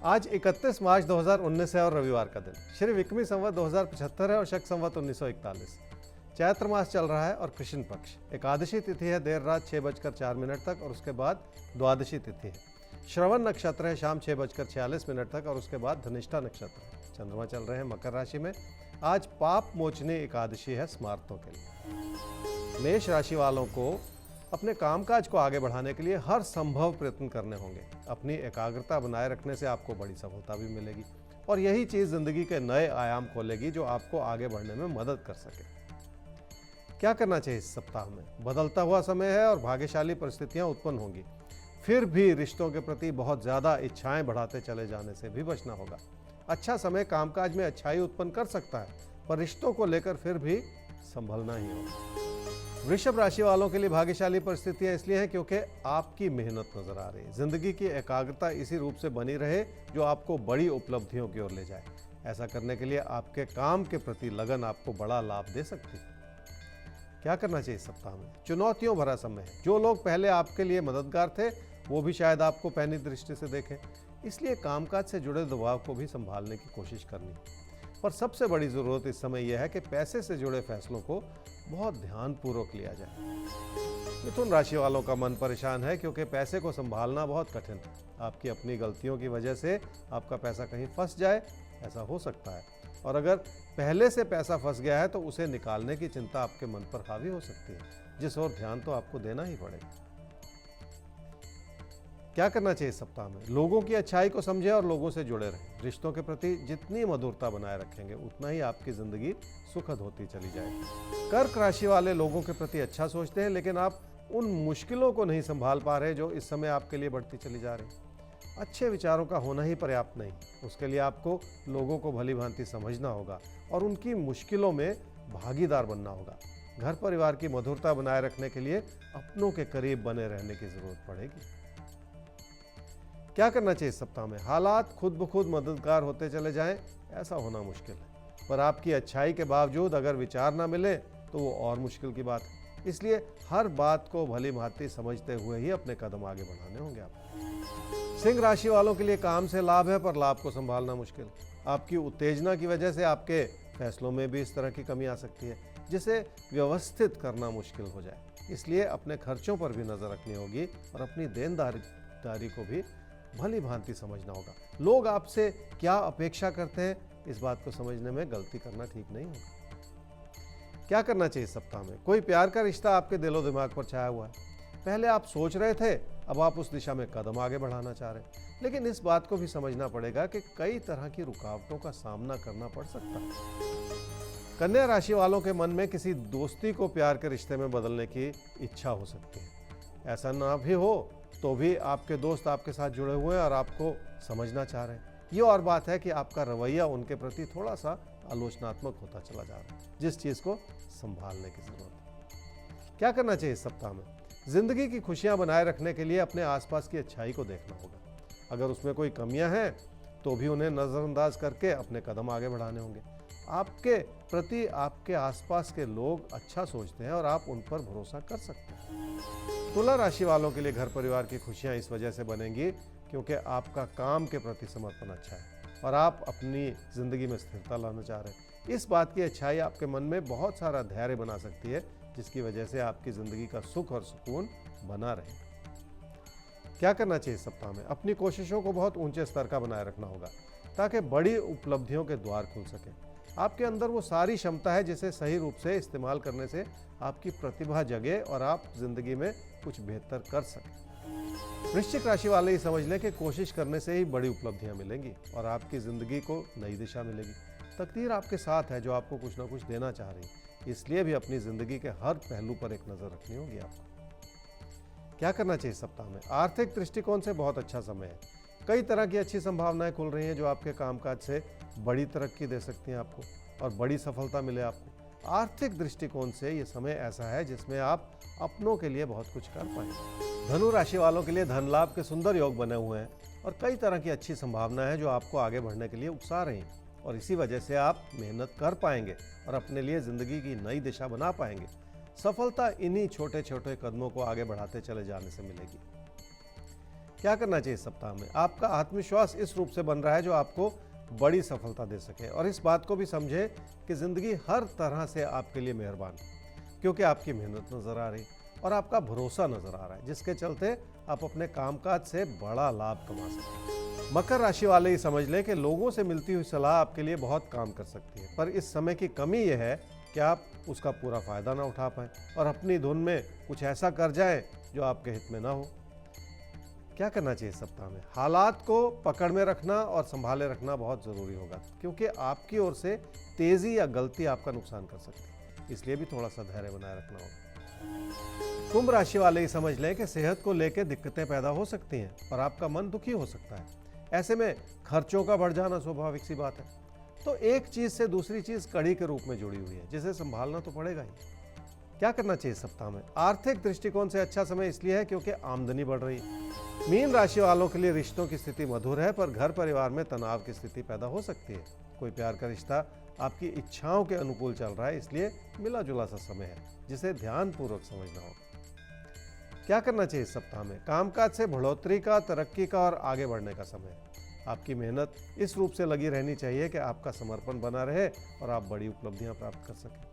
आज 31 मार्च 2019 है और रविवार का दिन। श्री विक्रमी संवत 2075 है और शक संवत 1941। चैत्र मास चल रहा है और कृष्ण पक्ष। एकादशी तिथि है देर रात 6:04 तक और उसके बाद द्वादशी तिथि है। श्रवण नक्षत्र है शाम 6:46 तक और उसके बाद धनिष्ठा नक्षत्र है। चंद्रमा चल रहे हैं मकर राशि में। आज पाप मोचनी एकादशी है स्मार्तों के लिए। मेष राशि वालों को अपने कामकाज को आगे बढ़ाने के लिए हर संभव प्रयत्न करने होंगे। अपनी एकाग्रता बनाए रखने से आपको बड़ी सफलता भी मिलेगी और यही चीज जिंदगी के नए आयाम खोलेगी जो आपको आगे बढ़ने में मदद कर सके। क्या करना चाहिए इस सप्ताह में? बदलता हुआ समय है और भाग्यशाली परिस्थितियां उत्पन्न होंगी। फिर भी रिश्तों के प्रति बहुत ज्यादा इच्छाएं बढ़ाते चले जाने से भी बचना होगा। अच्छा समय कामकाज में अच्छाई उत्पन्न कर सकता है, पर रिश्तों को लेकर फिर भी संभलना ही होगा। वृषभ राशि वालों के लिए भाग्यशाली परिस्थितियां इसलिए हैं क्योंकि आपकी मेहनत नजर आ रही है। जिंदगी की एकाग्रता इसी रूप से बनी रहे जो आपको बड़ी उपलब्धियों की ओर ले जाए। ऐसा करने के लिए आपके काम के प्रति लगन आपको बड़ा लाभ दे सकती है। क्या करना चाहिए इस सप्ताह में? चुनौतियों भरा समय है। जो लोग पहले आपके लिए मददगार थे वो भी शायद आपको पैनी दृष्टि से देखें, इसलिए कामकाज से जुड़े दबाव को भी संभालने की कोशिश करनी है। पर सबसे बड़ी जरूरत इस समय यह है कि पैसे से जुड़े फैसलों को बहुत ध्यानपूर्वक लिया जाए। मिथुन राशि वालों का मन परेशान है क्योंकि पैसे को संभालना बहुत कठिन है। आपकी अपनी गलतियों की वजह से आपका पैसा कहीं फंस जाए, ऐसा हो सकता है। और अगर पहले से पैसा फंस गया है तो उसे निकालने की चिंता आपके मन पर हावी हो सकती है, जिस ओर ध्यान तो आपको देना ही पड़ेगा। क्या करना चाहिए इस सप्ताह में? लोगों की अच्छाई को समझें और लोगों से जुड़े रहें। रिश्तों के प्रति जितनी मधुरता बनाए रखेंगे उतना ही आपकी जिंदगी सुखद होती चली जाएगी। कर्क राशि वाले लोगों के प्रति अच्छा सोचते हैं, लेकिन आप उन मुश्किलों को नहीं संभाल पा रहे जो इस समय आपके लिए बढ़ती चली जा रही। अच्छे विचारों का होना ही पर्याप्त नहीं, उसके लिए आपको लोगों को भली भांति समझना होगा और उनकी मुश्किलों में भागीदार बनना होगा। घर परिवार की मधुरता बनाए रखने के लिए अपनों के करीब बने रहने की जरूरत पड़ेगी। क्या करना चाहिए इस सप्ताह में? हालात खुद ब खुद मददगार होते चले जाएं, ऐसा होना मुश्किल है। पर आपकी अच्छाई के बावजूद अगर विचार ना मिले तो वो और मुश्किल की बात है। इसलिए हर बात को भली भांति समझते हुए ही अपने कदम आगे बढ़ाने होंगे आपको। सिंह राशि वालों के लिए काम से लाभ है, पर लाभ को संभालना मुश्किल। आपकी उत्तेजना की वजह से आपके फैसलों में भी इस तरह की कमी आ सकती है जिसे व्यवस्थित करना मुश्किल हो जाए। इसलिए अपने खर्चों पर भी नजर रखनी होगी और अपनी देनदारी को भी भली भांति समझना होगा। लोग आपसे क्या अपेक्षा करते हैं, इस बात को समझने में गलती करना ठीक नहीं होगा। क्या करना चाहिए इस सप्ताह में? कोई प्यार का रिश्ता आपके दिलो दिमाग पर छाया हुआ है। पहले आप सोच रहे थे, अब आप उस दिशा में कदम आगे बढ़ाना चाह रहे हैं, लेकिन इस बात को भी समझना पड़ेगा कि कई तरह की रुकावटों का सामना करना पड़ सकता है। कन्या राशि वालों के मन में किसी दोस्ती को प्यार के रिश्ते में बदलने की इच्छा हो सकती है। ऐसा ना भी हो तो भी आपके दोस्त आपके साथ जुड़े हुए हैं और आपको समझना चाह रहे हैं। ये और बात है कि आपका रवैया उनके प्रति थोड़ा सा आलोचनात्मक होता चला जा रहा है, जिस चीज को संभालने की जरूरत है। क्या करना चाहिए इस सप्ताह में? जिंदगी की खुशियां बनाए रखने के लिए अपने आसपास की अच्छाई को देखना होगा। अगर उसमें कोई कमियां हैं तो भी उन्हें नजरअंदाज करके अपने कदम आगे बढ़ाने होंगे। आपके प्रति आपके आसपास के लोग अच्छा सोचते हैं और आप उन पर भरोसा कर सकते हैं। तुला राशि वालों के लिए घर परिवार की खुशियां इस वजह से बनेंगी क्योंकि आपका काम के प्रति समर्पण अच्छा है और आप अपनी जिंदगी में स्थिरता लाना चाह रहे हैं। इस बात की अच्छाई आपके मन में बहुत सारा धैर्य बना सकती है, जिसकी वजह से आपकी जिंदगी का सुख और सुकून बना रहे। क्या करना चाहिए इस सप्ताह में? अपनी कोशिशों को बहुत ऊंचे स्तर का बनाए रखना होगा ताकि बड़ी उपलब्धियों के द्वार खुल सके। आपके अंदर वो सारी क्षमता है जिसे सही रूप से इस्तेमाल करने से आपकी प्रतिभा जगे और आप जिंदगी में कुछ बेहतर कर सकें। वृश्चिक राशि वाले ही समझ लें कि कोशिश करने से ही बड़ी उपलब्धियां मिलेंगी और आपकी जिंदगी को नई दिशा मिलेगी। तकदीर आपके साथ है जो आपको कुछ ना कुछ देना चाह रही है, इसलिए भी अपनी जिंदगी के हर पहलू पर एक नजर रखनी होगी आपको। क्या करना चाहिए सप्ताह में? आर्थिक दृष्टिकोण से बहुत अच्छा समय है। कई तरह की अच्छी संभावनाएं खुल रही हैं जो आपके कामकाज से बड़ी तरक्की दे सकती हैं आपको और बड़ी सफलता मिले आपको। आर्थिक दृष्टिकोण से ये समय ऐसा है जिसमें आप अपनों के लिए बहुत कुछ कर पाएंगे। धनु राशि वालों के लिए धन लाभ के सुंदर योग बने हुए हैं और कई तरह की अच्छी संभावनाएं हैं जो आपको आगे बढ़ने के लिए उकसा रही हैं और इसी वजह से आप मेहनत कर पाएंगे और अपने लिए जिंदगी की नई दिशा बना पाएंगे। सफलता इन्हीं छोटे छोटे कदमों को आगे बढ़ाते चले जाने से मिलेगी। क्या करना चाहिए इस सप्ताह में? आपका आत्मविश्वास इस रूप से बन रहा है जो आपको बड़ी सफलता दे सके, और इस बात को भी समझे कि जिंदगी हर तरह से आपके लिए मेहरबान है, क्योंकि आपकी मेहनत नजर आ रही और आपका भरोसा नजर आ रहा है, जिसके चलते आप अपने कामकाज से बड़ा लाभ कमा सकते हैं। मकर राशि वाले ही समझ लें कि लोगों से मिलती हुई सलाह आपके लिए बहुत काम कर सकती है, पर इस समय की कमी यह है कि आप उसका पूरा फायदा ना उठा पाएं और अपनी धुन में कुछ ऐसा कर जाएं जो आपके हित में ना हो। क्या करना चाहिए इस सप्ताह में? हालात को पकड़ में रखना और संभाले रखना बहुत जरूरी होगा, क्योंकि आपकी ओर से तेजी या गलती आपका नुकसान कर सकती है, इसलिए भी थोड़ा सा धैर्य बनाए रखना होगा। कुंभ राशि वाले ही समझ लें कि सेहत को लेकर दिक्कतें पैदा हो सकती हैं और आपका मन दुखी हो सकता है। ऐसे में खर्चों का बढ़ जाना स्वाभाविक सी बात है, तो एक चीज से दूसरी चीज कड़ी के रूप में जुड़ी हुई है, जिसे संभालना तो पड़ेगा ही। क्या करना चाहिए सप्ताह में? आर्थिक दृष्टिकोण से अच्छा समय इसलिए है क्योंकि आमदनी बढ़ रही है। मीन राशि वालों के लिए रिश्तों की स्थिति मधुर है, पर घर परिवार में तनाव की स्थिति पैदा हो सकती है। कोई प्यार का रिश्ता आपकी इच्छाओं के अनुकूल चल रहा है, इसलिए मिला जुला सा समय है जिसे ध्यानपूर्वक समझना होगा। क्या करना चाहिए इस सप्ताह में? कामकाज से बढ़ोतरी का, तरक्की का और आगे बढ़ने का समय है। आपकी मेहनत इस रूप से लगी रहनी चाहिए कि आपका समर्पण बना रहे और आप बड़ी उपलब्धियां प्राप्त कर सकें।